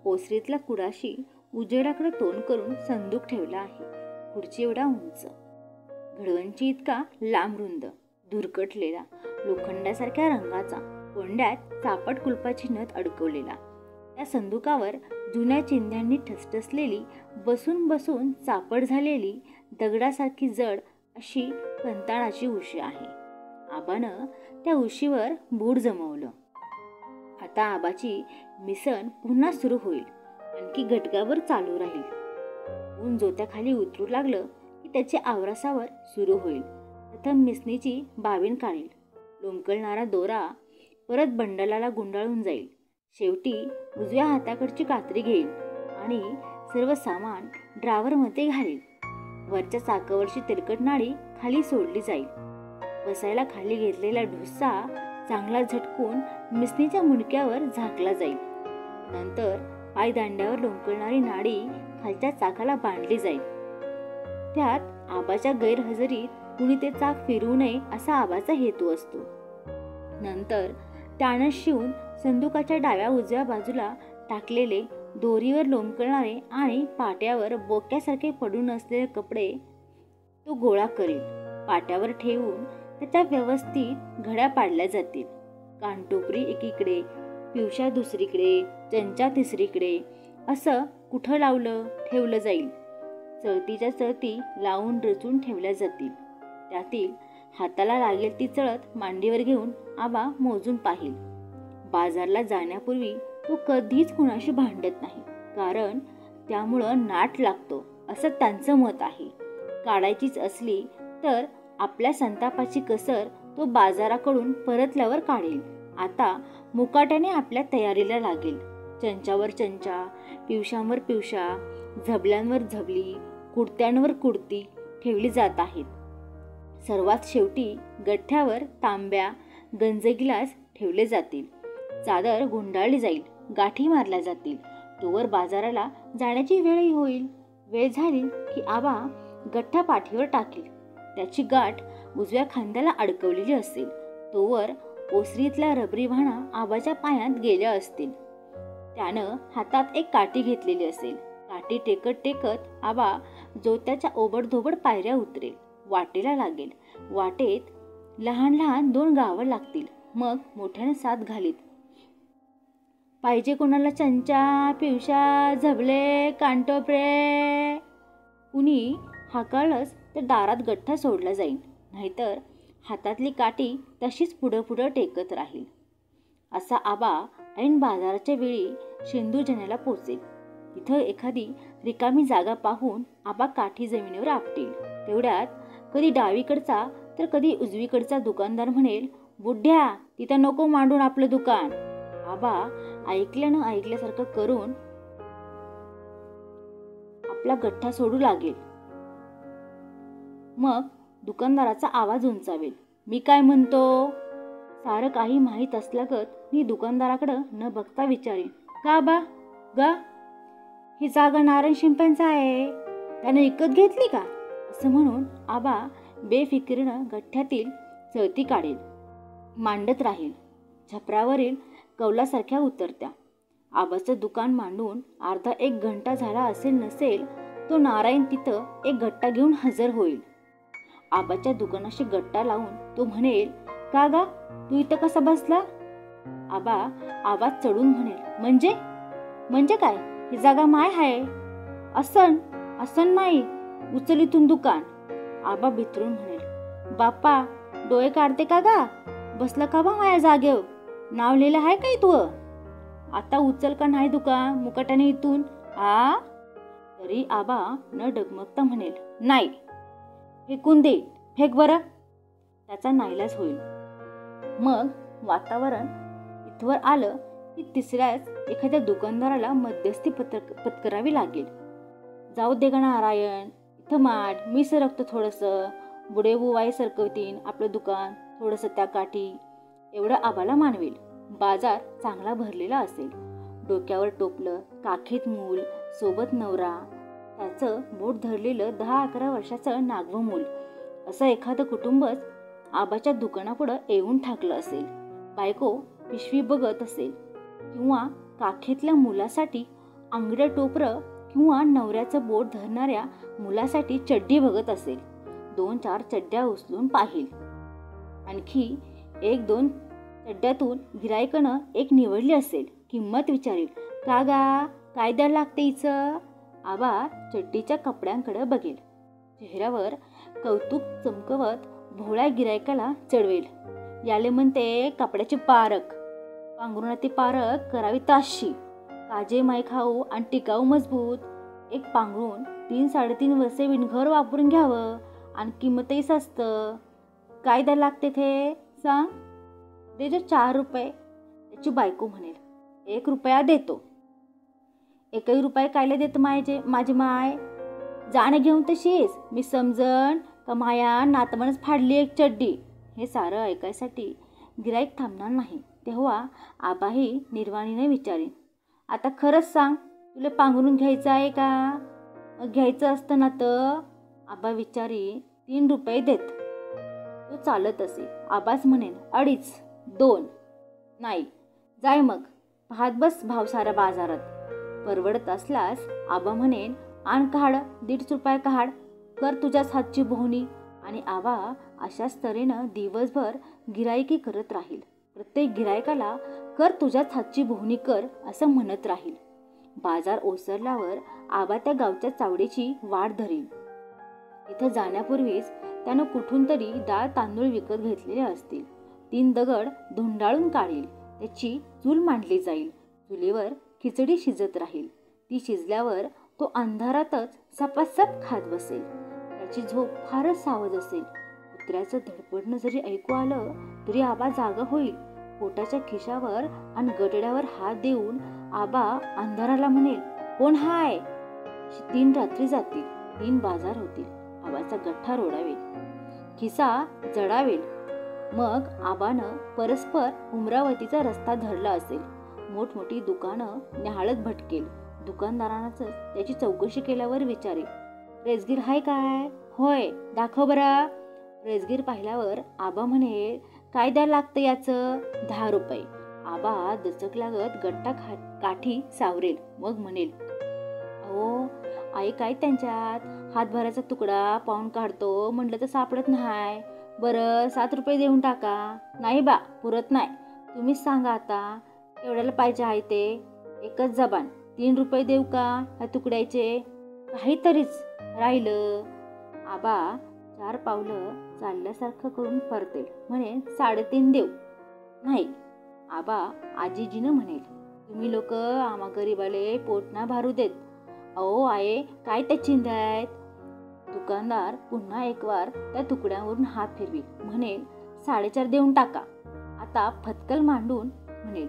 ओसरीतल्या कुडाशी उजेडाकडे तोंड करून संदूक ठेवला आहे. खुर्ची एवढा उंच, घडवंची इतका लांब रुंद, धुरकटलेला, लोखंडासारख्या रंगाचा, कोंड्यात चापट कुलपाची नथ अडकवलेला. त्या संदुकावर जुन्या चिंध्यांनी ठसठसलेली, बसून बसून चापट झालेली, दगडासारखी जड अशी कंताळाची उशी आहे. आबानं त्या उशीवर बूट जमवलं. आता आबाची मिसण पुन्हा सुरू होईल. आणखी घटकाभर चालू राहील. ऊन जोत्याखाली उतरू लागलं की त्याची आवरासावर सुरू होईल. प्रथम मिसणीची बावीण काढेल. लोंबकळणारा दोरा परत बंडलाला गुंडाळून जाईल. शेवटी उजव्या हाताकडची कात्री घेईल आणि सर्व सामान ड्रावरमध्ये घालील. वरच्या चाकावरची तेलकट नाडी खाली सोडली जाईल. बसायला खाली घेतलेला ढुस्सा चांगला झटकून मिसणीच्या मुंडक्यावर झाकला जाईल. नंतर पायदांड्यावर लोंबकळणारी नाडी खालच्या चाकाला बांधली जाईल. त्यात आबाच्या गैरहजेरीत कुणी ते चाक फिरवू नये असा आबाचा हेतू असतो. नंतर त्यानं शिवून संदुकाच्या डाव्या उजव्या बाजूला टाकलेले दोरीवर लोंबकळणारे आणि पाट्यावर बोक्यासारखे पडून असलेले कपडे तो गोळा करेल. पाट्यावर ठेवून त्याच्या व्यवस्थित घड्या पाडल्या जातील. कानटोपरी एकीकडे, पिवशा दुसरीकडे, चंचा तिसरीकडे असं कुठं लावलं ठेवलं जाईल. चळतीच्या चळती लावून रचून ठेवल्या जातील. त्यातील हाताला लागेल ती चळत मांडीवर घेऊन आबा मोजून पाहिल. बाजारला जाण्यापूर्वी तो कधीच कुणाशी भांडत नाही, कारण त्यामुळं नाट लागतो असं त्यांचं मत आहे. काढायचीच असली तर आपल्या संतापाची कसर तो बाजाराकडून परतल्यावर काढेल. आता मुकाट्याने आपल्या तयारीला लागेल. चंचावर चंचा, पिवशांवर पिवशा, झबल्यांवर झबली, कुडत्यांवर कुडती ठेवली जात आहेत. सर्वात शेवटी गठ्ठ्यावर तांब्या, गंज गिलास ठेवले जातील. चादर गुंडाळली जाईल. गाठी मारल्या जातील. तोवर बाजाराला जाण्याची वेळही होईल. वेळ झाली की आबा गठ्ठा पाठीवर टाकील. त्याची गाठ उजव्या खांद्याला अडकवलेली असेल. तोवर ओसरीतल्या रबरी वाहना आबाच्या पायात गेल्या असतील. त्यानं हातात एक काठी घेतलेली असेल. काठी टेकत टेकत आबा जोत्याच्या ओबडधोबड पायऱ्या उतरेल. वाटेला लागेल. वाटेत लहान लहान 2 गावं लागतील. मग मोठ्याने साथ घालीत. पाहिजे कोणाला चंचा, पिवशा, झबले, कानटोपरे कुणी हाकाळलंच तर दारात गठ्ठा सोडला जाईल. नाहीतर हातातली काठी तशीच पुढं पुढं टेकत राहील. असा आबा ऐन बाजाराच्या वेळी शेंदूरजण्याला पोचेल. तिथं एखादी रिकामी जागा पाहून आबा काठी जमिनीवर आपटेल. तेवढ्यात कधी डावीकडचा तर कधी उजवीकडचा दुकानदार म्हणेल, बुड्ढ्या तिथं नको मांडून आपलं दुकान. आबा ऐकल्यानं ऐकल्यासारखं करून आपला गठ्ठा सोडू लागेल. मग दुकानदाराचा आवाज उंचावेल, मी काय म्हणतो. सारं काही माहीत असल्यागत मी दुकानदाराकडं न बघता विचारेन, का बा गा ही जागा नारायण शिंप्यांचा आहे, त्यानं विकत घेतली का. असं म्हणून आबा बेफिकिरीनं गठ्ठ्यातील चळती काढेल. मांडत राहील. छपरावरील कौलासारख्या उतरत्या. आबाचं दुकान मांडून अर्धा 1 घंटा झाला असेल नसेल तो नारायण तिथं एक गट्टा घेऊन हजर होईल. आबाच्या दुकानाशी गट्टा लावून तो म्हणेल, का गा तू इथं कसा बसला. आबा आवाज चढून म्हणेल, म्हणजे काय, ही जागा माय आहे. असन नाही, उचल इथून दुकान. आबा भितरून म्हणेल, बाप्पा डोळे काढते का गा, बसला का बा माया जागेव, नाव लिहिलं आहे काय तू. आता उचल का नाही दुकान मुकाट्याने इथून. तरी आबा न डगमगता म्हणेल, नाही, फेकून दे, फेक बरं. त्याचा नाईलाज होईल. मग वातावरण इथवर आलं की तिसऱ्याच एखाद्या दुकानदाराला मध्यस्थी पत्करावी लागेल. जाऊ दे ग नारायण, इथं माठ, मी सरकतो थोडंसं, बुडे बुवाई सरकवतीन आपलं दुकान थोडंसं त्या काठी. एवढं आबाला मानवेल. बाजार चांगला भरलेला असेल. डोक्यावर टोपलं, काखेत मूल, सोबत नवरा, त्याचं बोट धरलेलं 10-11 वर्षाचं नागवं मूल, असं एखादं कुटुंबच आबाच्या दुकानापुढं येऊन ठाकलं असेल. बायको पिशवी बघत असेल किंवा काखेतल्या मुलासाठी आंगडं टोपरं किंवा नवऱ्याचं बोट धरणाऱ्या मुलासाठी चड्डी बघत असेल. 2-4 चड्ड्या उचलून पाहिल. आणखी 1-2 चड्ड्यातून गिरायकनं एक निवडली असेल. किंमत विचारेल. का गा, काय द्यायला लागते हिचं? आबा चड्डीच्या कपड्यांकडे बघेल. चेहऱ्यावर कौतुक चमकवत भोळ्या गिरायकाला चढवेल. याले म्हणते कपड्याची पारख. पांघरुणाती पारख करावी ताशी. काजे माय खाऊ आणि टिकाऊ मजबूत. एक पांघरून 3-3.5 वर्षे विणघर वापरून घ्यावं आणि किंमतही स्वस्त. काय द्यायला लागते ते सांग? दे जो 4 रुपये. त्याची बायको म्हणेल 1 रुपया देतो. 1 रुपये कायले देत माझी माय? जाणे घेऊन तशीच मी समजण का माया नातवणच फाडली एक चड्डी. हे सारं ऐकायसाठी गिराईक थांबणार नाही. तेव्हा आबाही निर्वाणीने विचारेन, आता खरंच सांग, तुला पांघरून घ्यायचं आहे का? मग घ्यायचं असतं ना तर? आबा विचारी 3 रुपये देत. तो चालत असे. आबाच म्हणेन 2.5, 2. नाही, जाय मग, पाहत बस भाव सारा बाजारात. परवडत असल्यास आबा म्हणेन आण काढ, 1.5 रुपये काढ, कर तुझ्याच हातची बोहणी. आणि आबा अशाच तऱ्हेनं दिवसभर गिराईकी करत राहील. प्रत्येक गिरायकाला कर तुझ्याच हातची बोहणी कर असं म्हणत राहील. बाजार ओसरल्यावर आबा त्या गावच्या चावडीची वाट धरील. इथं जाण्यापूर्वीच त्यानं कुठून तरी डाळ तांदूळ विकत घेतलेले असतील. 3 दगड धुंडाळून काढील. त्याची चूल मांडली जाईल. चुलीवर खिचडी शिजत राहील. ती शिजल्यावर तो अंधारातच सपासप खात बसेल. त्याची झोप फारच सावध असेल. कुत्र्याचं धडपडणं जरी ऐकू आलं तरी आबा जागा होईल. पोटाच्या खिशावर आणि गटड्यावर हात देऊन आबा अंधाराला म्हणेल, कोण हाय? 3 रात्री जातील. 3 बाजार होतील. आबाचा गठ्ठा रोडावेल. खिसा जडावेल. मग आबानं परस्पर उमरावतीचा रस्ता धरला असेल. मोठमोठी दुकानं न्याहाळत भटकेल. दुकानदारांचं त्याची चौकशी केल्यावर विचारेल, रेसगीर हाय काय? होय, दाखव बरा. रेसगीर पाहिल्यावर आबा म्हणेल, काय द्यायला लागतं याचं? 10 रुपये. आबा दचक लागत गट्टा काठी सावरेल. मग म्हणेल, अहो आई, काय त्यांच्यात? हातभराचा तुकडा पाहून काढतो म्हटलं तर सापडत नाही. बरं 7 रुपये देऊन टाका. नाही बा, पुरत नाही. तुम्हीच सांगा आता एवढ्याला पाहिजे आहे ते. एकच जबान. 3 रुपये देऊ का ह्या तुकड्याचे? काहीतरीच राहिलं. आबा 4 पावलं चालल्यासारखं करून परतेल. म्हणेल 3.5 देऊ. नाही. आबा आजीजीनं म्हणेल, तुम्ही लोक आम्हा गरीबाले पोट ना भारू देत. अहो आहे, काय त्या चिंध्यात? दुकानदार पुन्हा एक वार त्या तुकड्यावरून हात फिरवी. म्हणेल 4.5 देऊन टाका. आता फतकल मांडून म्हणेल,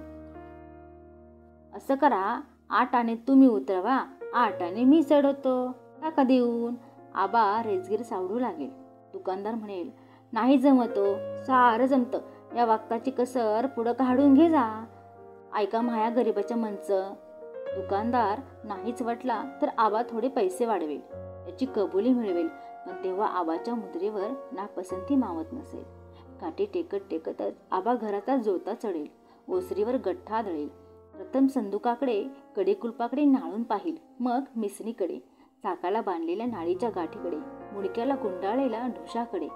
असं करा, 8 आणे तुम्ही उतरवा, 8 आणे मी चढवतो, टाका देऊन. आबा रेसगीर सावडू लागेल. दुकानदार म्हणेल, नाही जमतो, सारं जमतं. या वागताची कसर पुढं काढून घे जा. ऐका माया गरीबाच्या मनचं. दुकानदार नाहीच वाटला तर आबा थोडे पैसे वाढवेल. त्याची कबुली मिळवेल. पण तेव्हा आबाच्या मुद्रेवर नापसंती मावत नसेल. काठी टेकत टेकतच आबा घराचा जोता चढेल. ओसरीवर गठ्ठा आदळेल. प्रथम संदुकाकडे, कडेकुलपाकडे नाळून पाहिल. मग मिसणीकडे, चाकाला बांधलेल्या नाळीच्या गाठीकडे, मुडक्याला गुंडाळलेल्या ढुशाकडे.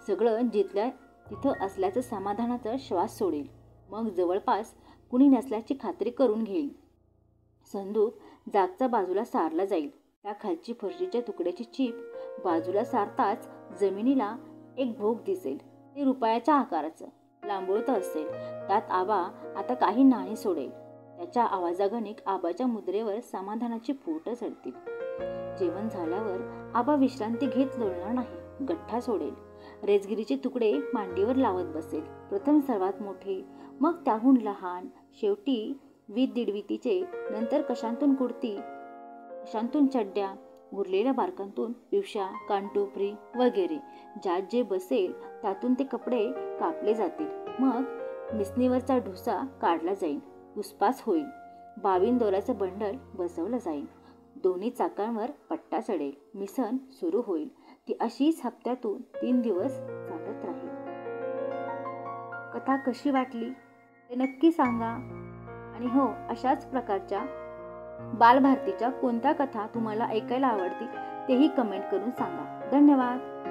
सगळं जिथल्या तिथं असल्याचं समाधानाचा श्वास सोडेल. मग जवळपास कुणी नसल्याची खात्री करून घेईल. संदूक जागचा बाजूला सारला जाईल. त्या खालची फरशीच्या तुकड्याची चीप बाजूला सारताच जमिनीला एक भोग दिसेल. ते रुपयाच्या आकाराचं लांबोळत असेल. त्यात आबा आता काही नाणी सोडेल. त्याच्या आवाजागणिक आबाच्या मुद्रेवर समाधानाची पोटं चढतील. जेवण झाल्यावर आबा विश्रांती घेत लोळणार नाही. गठ्ठा सोडेल. रेसगिरीचे तुकडे मांडीवर लावत बसेल. प्रथम सर्वात मोठे, मग त्याहून लहान, शेवटी 20-1.5 नंतर कशांतून कुर्ती, कशांतून चड्ड्या, उरलेल्या बारकांतून पिवशा, कानटोपरी वगैरे. ज्यात जे बसेल त्यातून ते कपडे कापले जातील. मग मिसनीवरचा ढुसा काढला जाईल. पुसपास होईल. 22 दोऱ्याचं बंडल बसवलं जाईल. दोन्ही चाकांवर पट्टा चढेल. मिसन सुरू होईल. ती अशीच हप्त्यातून 3 दिवस चालत राहील. कथा कशी वाटली ते नक्की सांगा. आणि हो, अशाच प्रकारच्या बालभारतीच्या कोणत्या कथा तुम्हाला ऐकायला आवडतील तेही कमेंट करून सांगा. धन्यवाद.